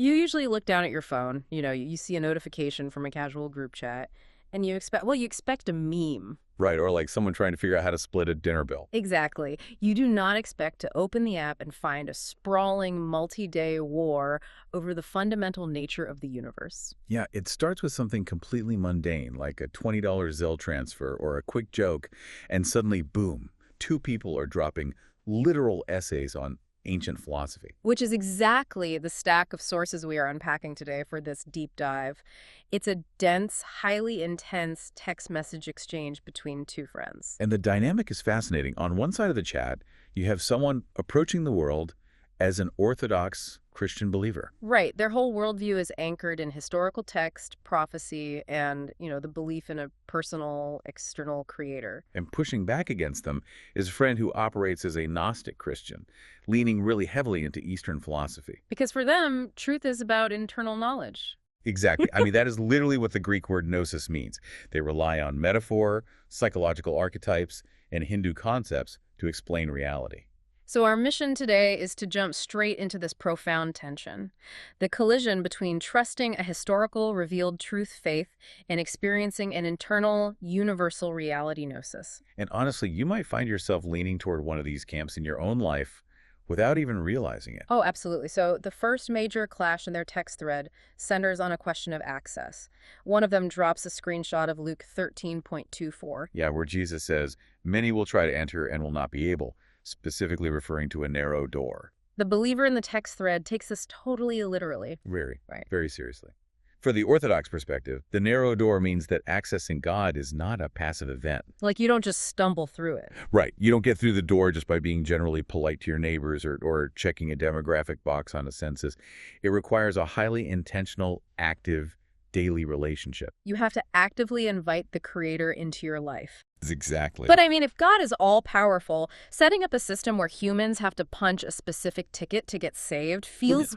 You usually look down at your phone, you see a notification from a casual group chat, and you expect a meme. Right, or like someone trying to figure out how to split a dinner bill. Exactly. You do not expect to open the app and find a sprawling multi-day war over the fundamental nature of the universe. Yeah, it starts with something completely mundane, like a $20 Zelle transfer or a quick joke, and suddenly, boom, two people are dropping literal essays on ancient philosophy. Which is exactly the stack of sources we are unpacking today for this deep dive. It's a dense, highly intense text message exchange between two friends. And the dynamic is fascinating. On one side of the chat, you have someone approaching the world as an Orthodox Christian believer. Right. Their whole worldview is anchored in historical text, prophecy, and, the belief in a personal, external creator. And pushing back against them is a friend who operates as a Gnostic Christian, leaning really heavily into Eastern philosophy. Because for them, truth is about internal knowledge. Exactly. I mean, that is literally what the Greek word gnosis means. They rely on metaphor, psychological archetypes, and Hindu concepts to explain reality. So our mission today is to jump straight into this profound tension, the collision between trusting a historical, revealed truth faith and experiencing an internal, universal reality gnosis. And honestly, you might find yourself leaning toward one of these camps in your own life without even realizing it. Oh, absolutely. So the first major clash in their text thread centers on a question of access. One of them drops a screenshot of Luke 13.24. Yeah, where Jesus says, "Many will try to enter and will not be able," specifically referring to a narrow door. The believer in the text thread takes this totally literally. Very seriously. For the Orthodox perspective, the narrow door means that accessing God is not a passive event. Like you don't just stumble through it. Right. You don't get through the door just by being generally polite to your neighbors or checking a demographic box on a census. It requires a highly intentional, active, daily relationship. You have to actively invite the Creator into your life. Exactly. But I mean, if God is all-powerful, setting up a system where humans have to punch a specific ticket to get saved feels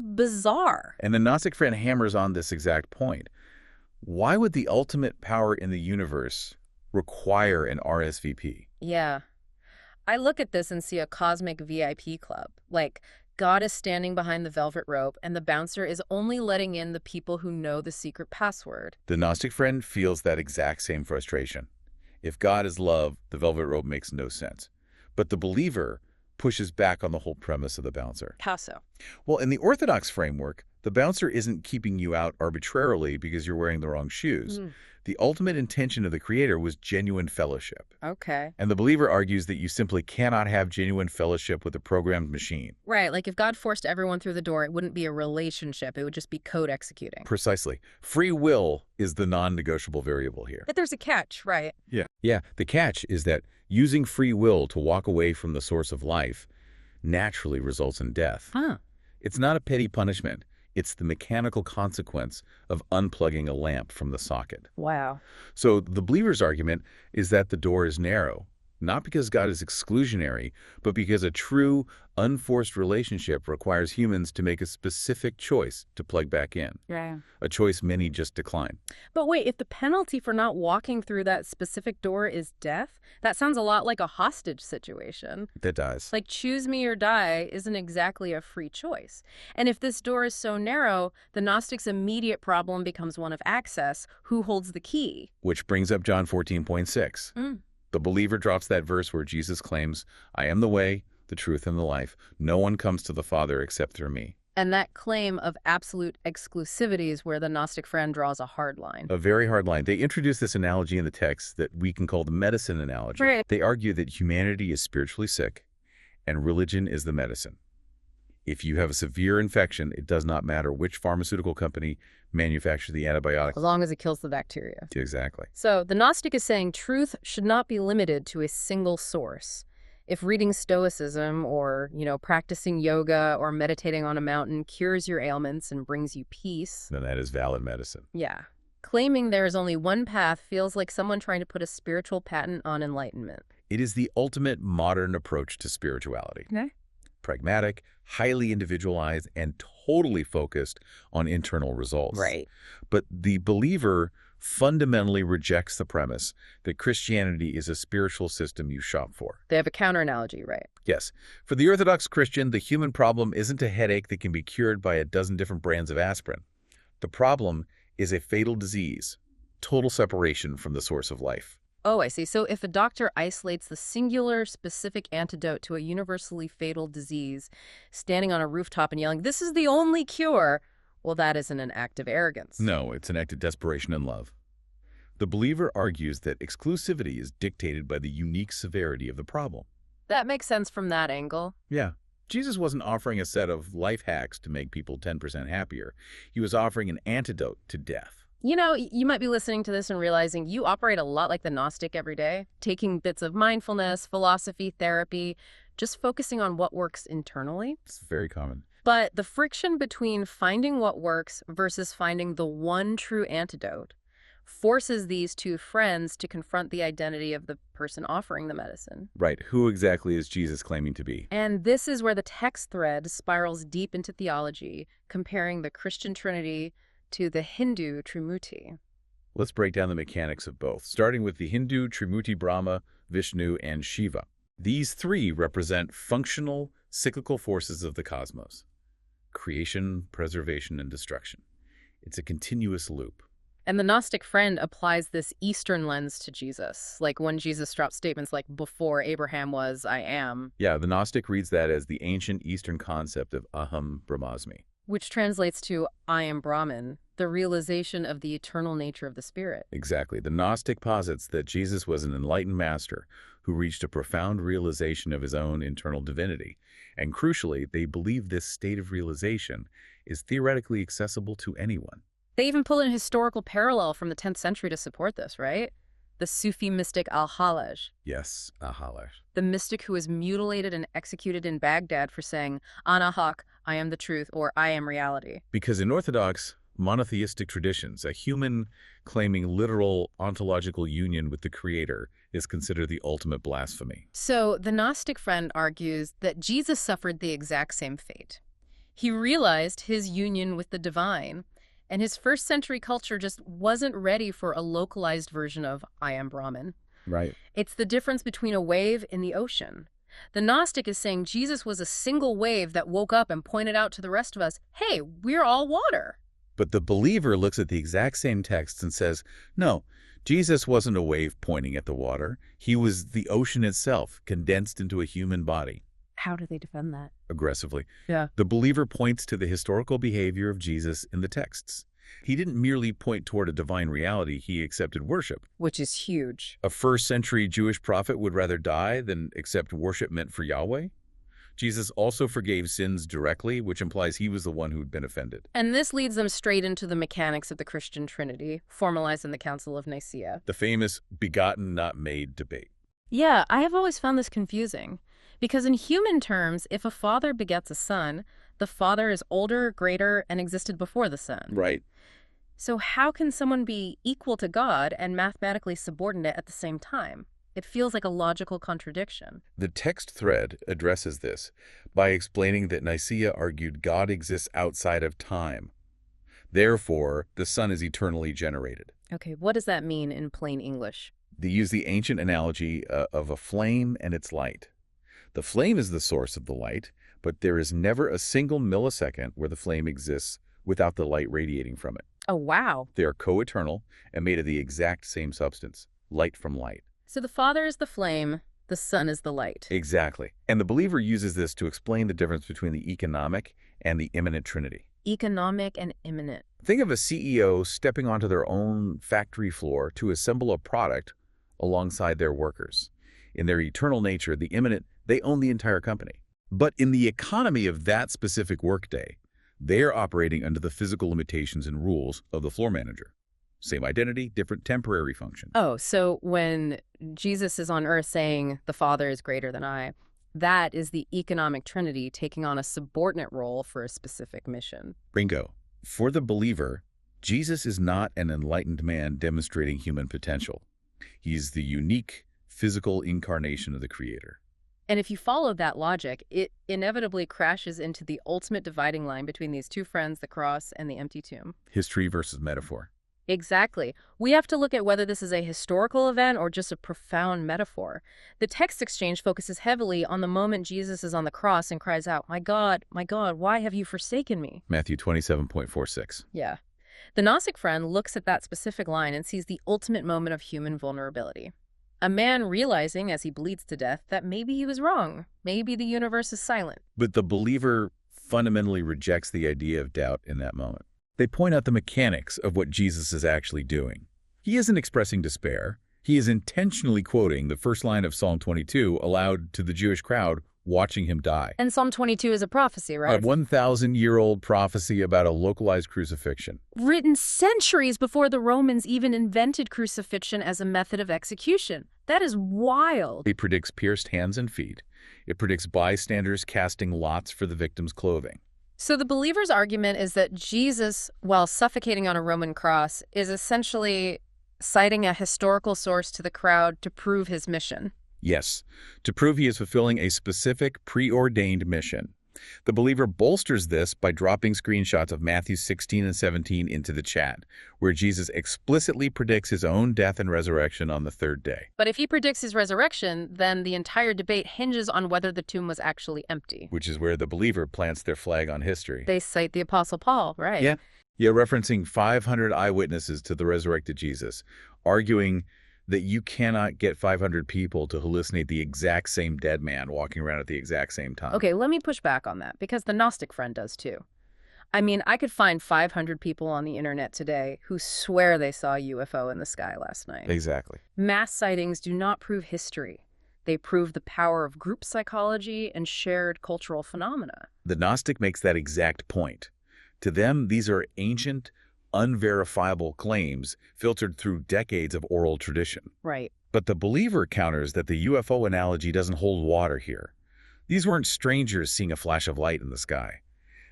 bizarre. And the Gnostic friend hammers on this exact point. Why would the ultimate power in the universe require an RSVP? Yeah. I look at this and see a cosmic VIP club. Like, God is standing behind the velvet rope, and the bouncer is only letting in the people who know the secret password. The Gnostic friend feels that exact same frustration. If God is love, the velvet rope makes no sense. But the believer pushes back on the whole premise of the bouncer. How so? Well, in the Orthodox framework, the bouncer isn't keeping you out arbitrarily because you're wearing the wrong shoes. The ultimate intention of the Creator was genuine fellowship. Okay. And the believer argues that you simply cannot have genuine fellowship with a programmed machine. Right, like if God forced everyone through the door, it wouldn't be a relationship. It would just be code executing. Precisely. Free will is the non-negotiable variable here. But there's a catch, right? Yeah, the catch is that using free will to walk away from the source of life naturally results in death. Huh. It's not a petty punishment. It's the mechanical consequence of unplugging a lamp from the socket. Wow. So the believer's argument is that the door is narrow, not because God is exclusionary, but because a true, unforced relationship requires humans to make a specific choice to plug back in. Yeah. A choice many just decline. But wait, if the penalty for not walking through that specific door is death, that sounds a lot like a hostage situation. That does. Like choose me or die isn't exactly a free choice. And if this door is so narrow, the Gnostic's immediate problem becomes one of access. Who holds the key? Which brings up John 14.6. The believer drops that verse where Jesus claims, "I am the way, the truth, and the life. No one comes to the Father except through me." And that claim of absolute exclusivity is where the Gnostic friend draws a hard line. A very hard line. They introduce this analogy in the text that we can call the medicine analogy. Right. They argue that humanity is spiritually sick and religion is the medicine. If you have a severe infection, it does not matter which pharmaceutical company manufactures the antibiotic. As long as it kills the bacteria. Exactly. So the Gnostic is saying truth should not be limited to a single source. If reading Stoicism or, practicing yoga or meditating on a mountain cures your ailments and brings you peace, Then that is valid medicine. yeah. Claiming there is only one path feels like someone trying to put a spiritual patent on enlightenment. It is the ultimate modern approach to spirituality. Okay. Pragmatic, highly individualized, and totally focused on internal results. Right. But the believer fundamentally rejects the premise that Christianity is a spiritual system you shop for. They have a counter-analogy, right? Yes, for the Orthodox Christian, the human problem isn't a headache that can be cured by a dozen different brands of aspirin. The problem is a fatal disease, total separation from the source of life. Oh, I see. So if a doctor isolates the singular, specific antidote to a universally fatal disease, standing on a rooftop and yelling, "This is the only cure," well, that isn't an act of arrogance. No, it's an act of desperation and love. The believer argues that exclusivity is dictated by the unique severity of the problem. That makes sense from that angle. Yeah. Jesus wasn't offering a set of life hacks to make people 10% happier. He was offering an antidote to death. You know, you might be listening to this and realizing you operate a lot like the Gnostic every day, taking bits of mindfulness, philosophy, therapy, just focusing on what works internally. It's very common. But the friction between finding what works versus finding the one true antidote forces these two friends to confront the identity of the person offering the medicine. Right. Who exactly is Jesus claiming to be? And this is where the text thread spirals deep into theology, comparing the Christian Trinity to the Hindu Trimurti. Let's break down the mechanics of both, starting with the Hindu Trimurti: Brahma, Vishnu, and Shiva. These three represent functional, cyclical forces of the cosmos: creation, preservation, and destruction. It's a continuous loop. And the Gnostic friend applies this Eastern lens to Jesus, like when Jesus drops statements like, "Before Abraham was, I am," Yeah, the Gnostic reads that as the ancient Eastern concept of Aham Brahmasmi. which translates to "I am Brahman," the realization of the eternal nature of the spirit. Exactly. The Gnostic posits that Jesus was an enlightened master who reached a profound realization of his own internal divinity. And crucially, they believe this state of realization is theoretically accessible to anyone. They even pull in a historical parallel from the 10th century to support this, right? The Sufi mystic Al-Hallaj, Yes, Ahalash. the mystic who was mutilated and executed in Baghdad for saying, "Ana haq, I am the truth," or "I am reality." Because in Orthodox monotheistic traditions, a human claiming literal ontological union with the Creator is considered the ultimate blasphemy. So the Gnostic friend argues that Jesus suffered the exact same fate. He realized his union with the divine, and his first century culture just wasn't ready for a localized version of "I am Brahman." Right. It's the difference between a wave in the ocean. The Gnostic is saying Jesus was a single wave that woke up and pointed out to the rest of us, "Hey, we're all water." But the believer looks at the exact same text and says, no, Jesus wasn't a wave pointing at the water. He was the ocean itself, condensed into a human body. How do they defend that? Aggressively. Yeah. The believer points to the historical behavior of Jesus in the texts. He didn't merely point toward a divine reality, he accepted worship. Which is huge. A first-century Jewish prophet would rather die than accept worship meant for Yahweh. Jesus also forgave sins directly, which implies he was the one who'd been offended. And this leads them straight into the mechanics of the Christian Trinity, formalized in the Council of Nicaea. The famous begotten, not made debate. Yeah, I have always found this confusing. Because in human terms, if a father begets a son, the father is older, greater, and existed before the son. Right. So how can someone be equal to God and mathematically subordinate at the same time? It feels like a logical contradiction. The text thread addresses this by explaining that Nicaea argued God exists outside of time. Therefore, the Son is eternally generated. Okay, what does that mean in plain English? They use the ancient analogy of a flame and its light. The flame is the source of the light, but there is never a single millisecond where the flame exists without the light radiating from it. Oh, wow. They are co-eternal and made of the exact same substance, light from light. So the Father is the flame, the Son is the light. Exactly. And the believer uses this to explain the difference between the economic and the immanent Trinity. Economic and immanent. Think of a CEO stepping onto their own factory floor to assemble a product alongside their workers. In their eternal nature, the immanent, they own the entire company. But in the economy of that specific workday, they are operating under the physical limitations and rules of the floor manager. Same identity, different temporary function. Oh, so when Jesus is on earth saying the Father is greater than I, that is the economic Trinity taking on a subordinate role for a specific mission. Bingo. For the believer, Jesus is not an enlightened man demonstrating human potential. He's the unique physical incarnation of the Creator. And if you follow that logic, it inevitably crashes into the ultimate dividing line between these two friends, the cross and the empty tomb. History versus metaphor. Exactly. We have to look at whether this is a historical event or just a profound metaphor. The text exchange focuses heavily on the moment Jesus is on the cross and cries out, my God, why have you forsaken me?" Matthew 27.46. Yeah. The Gnostic friend looks at that specific line and sees the ultimate moment of human vulnerability. A man realizing as he bleeds to death that maybe he was wrong. Maybe the universe is silent. But the believer fundamentally rejects the idea of doubt in that moment. They point out the mechanics of what Jesus is actually doing. He isn't expressing despair. He is intentionally quoting the first line of Psalm 22 aloud to the Jewish crowd watching him die. And Psalm 22 is a prophecy, A right? 1,000-year-old prophecy about a localized crucifixion. Written centuries before the Romans even invented crucifixion as a method of execution. That is wild. It predicts pierced hands and feet. It predicts bystanders casting lots for the victim's clothing. So the believer's argument is that Jesus, while suffocating on a Roman cross, is essentially citing a historical source to the crowd to prove his mission. Yes, to prove he is fulfilling a specific preordained mission. The believer bolsters this by dropping screenshots of Matthew 16 and 17 into the chat, where Jesus explicitly predicts his own death and resurrection on the third day. But if he predicts his resurrection, then the entire debate hinges on whether the tomb was actually empty. Which is where the believer plants their flag on history. They cite the Apostle Paul, right? Yeah, referencing 500 eyewitnesses to the resurrected Jesus, arguing that you cannot get 500 people to hallucinate the exact same dead man walking around at the exact same time. Okay, let me push back on that, because the Gnostic friend does too. I mean, I could find 500 people on the internet today who swear they saw a UFO in the sky last night. Exactly. Mass sightings do not prove history. They prove the power of group psychology and shared cultural phenomena. The Gnostic makes that exact point. To them, these are ancient, unverifiable claims filtered through decades of oral tradition. Right. But the believer counters that the UFO analogy doesn't hold water here. These weren't strangers seeing a flash of light in the sky.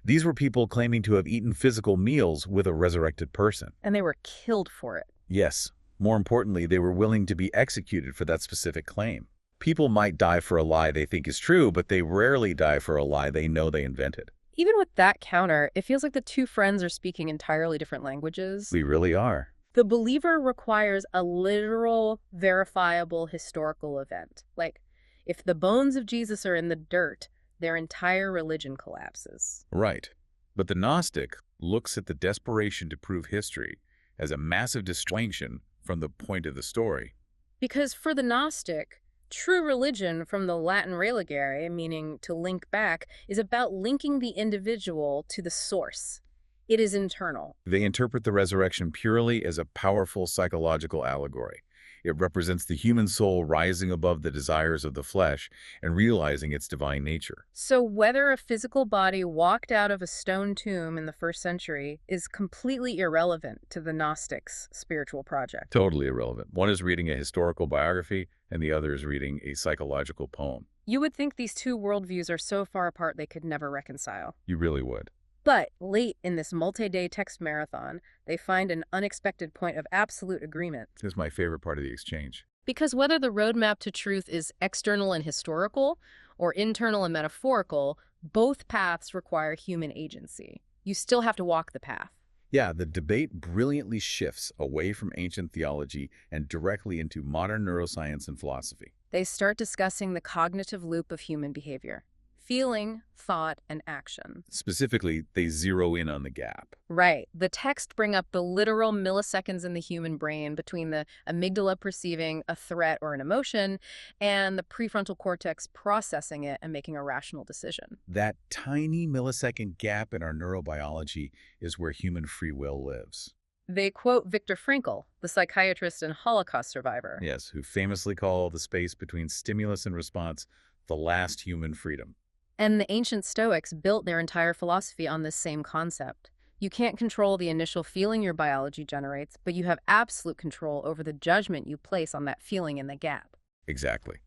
These were people claiming to have eaten physical meals with a resurrected person. And they were killed for it. Yes. More importantly, they were willing to be executed for that specific claim. People might die for a lie they think is true, but they rarely die for a lie they know they invented. Even with that counter, it feels like the two friends are speaking entirely different languages. We really are. The believer requires a literal, verifiable historical event. Like, if the bones of Jesus are in the dirt, their entire religion collapses. Right. But the Gnostic looks at the desperation to prove history as a massive distinction from the point of the story. Because for the Gnostic, true religion, from the Latin religare, meaning to link back, is about linking the individual to the source. It is internal. They interpret the resurrection purely as a powerful psychological allegory. It represents the human soul rising above the desires of the flesh and realizing its divine nature. So whether a physical body walked out of a stone tomb in the 1st century is completely irrelevant to the Gnostics' spiritual project. Totally irrelevant. One is reading a historical biography and the other is reading a psychological poem. You would think these two worldviews are so far apart they could never reconcile. You really would. But late in this multi-day text marathon, they find an unexpected point of absolute agreement. This is my favorite part of the exchange. Because whether the roadmap to truth is external and historical or internal and metaphorical, both paths require human agency. You still have to walk the path. Yeah, the debate brilliantly shifts away from ancient theology and directly into modern neuroscience and philosophy. They start discussing the cognitive loop of human behavior. Feeling, thought, and action. Specifically, they zero in on the gap. Right. The text bring up the literal milliseconds in the human brain between the amygdala perceiving a threat or an emotion and the prefrontal cortex processing it and making a rational decision. That tiny millisecond gap in our neurobiology is where human free will lives. They quote Viktor Frankl, the psychiatrist and Holocaust survivor. Yes, who famously called the space between stimulus and response the last human freedom. And the ancient Stoics built their entire philosophy on this same concept. You can't control the initial feeling your biology generates, but you have absolute control over the judgment you place on that feeling in the gap. Exactly.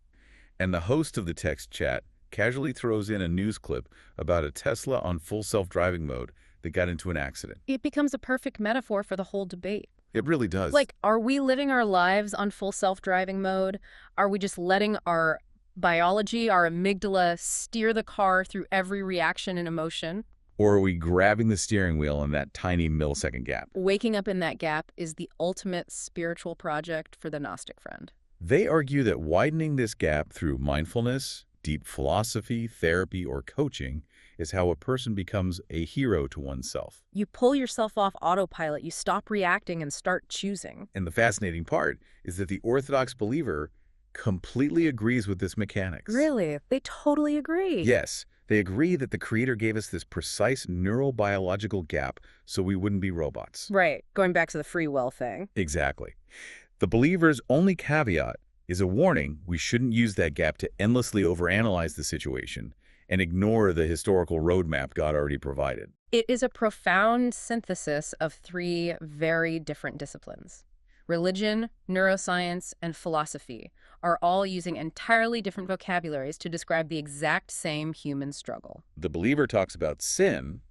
And the host of the text chat casually throws in a news clip about a Tesla on full self-driving mode that got into an accident. It becomes a perfect metaphor for the whole debate. It really does. Like, are we living our lives on full self-driving mode? Are we just letting our biology, our amygdala, steer the car through every reaction and emotion? Or are we grabbing the steering wheel in that tiny millisecond gap? Waking up in that gap is the ultimate spiritual project for the Gnostic friend. They argue that widening this gap through mindfulness, deep philosophy, therapy, or coaching is how a person becomes a hero to oneself. You pull yourself off autopilot, you stop reacting and start choosing. And the fascinating part is that the Orthodox believer completely agrees with this mechanics. Really? They totally agree. Yes, they agree that the Creator gave us this precise neurobiological gap so we wouldn't be robots. Right. Going back to the free will thing. Exactly. The believer's only caveat is a warning we shouldn't use that gap to endlessly overanalyze the situation and ignore the historical roadmap God already provided. It is a profound synthesis of three very different disciplines. Religion, neuroscience, and philosophy are all using entirely different vocabularies to describe the exact same human struggle. The believer talks about sin,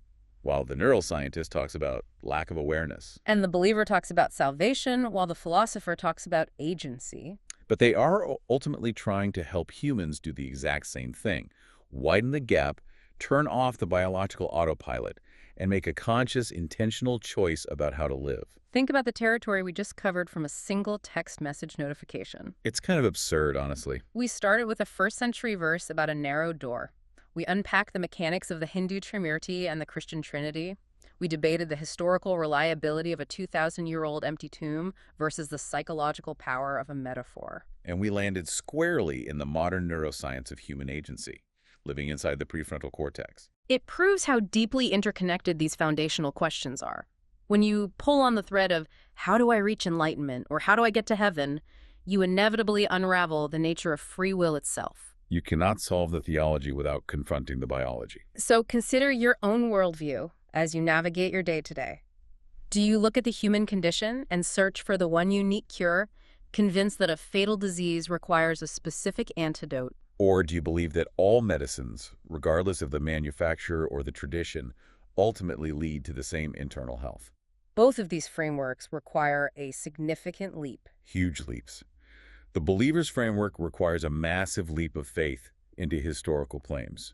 while the neuroscientist talks about lack of awareness. And the believer talks about salvation, while the philosopher talks about agency. But they are ultimately trying to help humans do the exact same thing: widen the gap, turn off the biological autopilot, and make a conscious, intentional choice about how to live. Think about the territory we just covered from a single text message notification. It's kind of absurd, honestly. We started with a first-century verse about a narrow door. We unpacked the mechanics of the Hindu Trimurti and the Christian Trinity. We debated the historical reliability of a 2,000-year-old empty tomb versus the psychological power of a metaphor. And we landed squarely in the modern neuroscience of human agency, living inside the prefrontal cortex. It proves how deeply interconnected these foundational questions are. When you pull on the thread of how do I reach enlightenment or how do I get to heaven, you inevitably unravel the nature of free will itself. You cannot solve the theology without confronting the biology. So consider your own worldview as you navigate your day today. Do you look at the human condition and search for the one unique cure, convinced that a fatal disease requires a specific antidote? Or do you believe that all medicines, regardless of the manufacturer or the tradition, ultimately lead to the same internal health? Both of these frameworks require a significant leap. Huge leaps. The believer's framework requires a massive leap of faith into historical claims.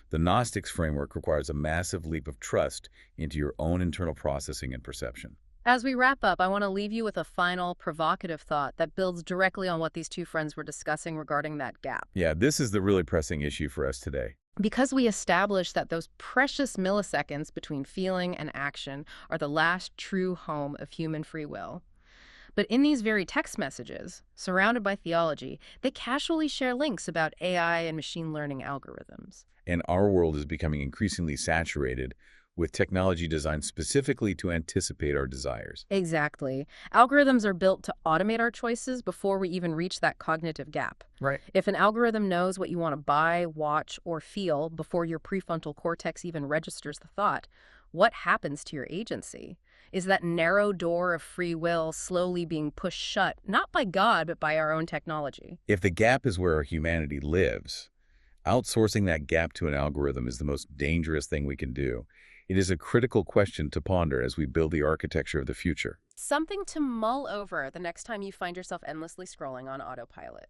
The Gnostic's framework requires a massive leap of trust into your own internal processing and perception. As we wrap up, I want to leave you with a final provocative thought that builds directly on what these two friends were discussing regarding that gap. Yeah, this is the really pressing issue for us today. Because we established that those precious milliseconds between feeling and action are the last true home of human free will. But in these very text messages, surrounded by theology, they casually share links about AI and machine learning algorithms. And our world is becoming increasingly saturated with technology designed specifically to anticipate our desires. Exactly. Algorithms are built to automate our choices before we even reach that cognitive gap. Right. If an algorithm knows what you want to buy, watch, or feel before your prefrontal cortex even registers the thought, what happens to your agency? Is that narrow door of free will slowly being pushed shut, not by God, but by our own technology? If the gap is where our humanity lives, outsourcing that gap to an algorithm is the most dangerous thing we can do. It is a critical question to ponder as we build the architecture of the future. Something to mull over the next time you find yourself endlessly scrolling on autopilot.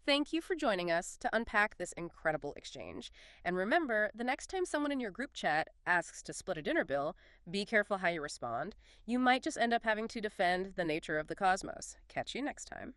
Thank you for joining us to unpack this incredible exchange. And remember, the next time someone in your group chat asks to split a dinner bill, be careful how you respond. You might just end up having to defend the nature of the cosmos. Catch you next time.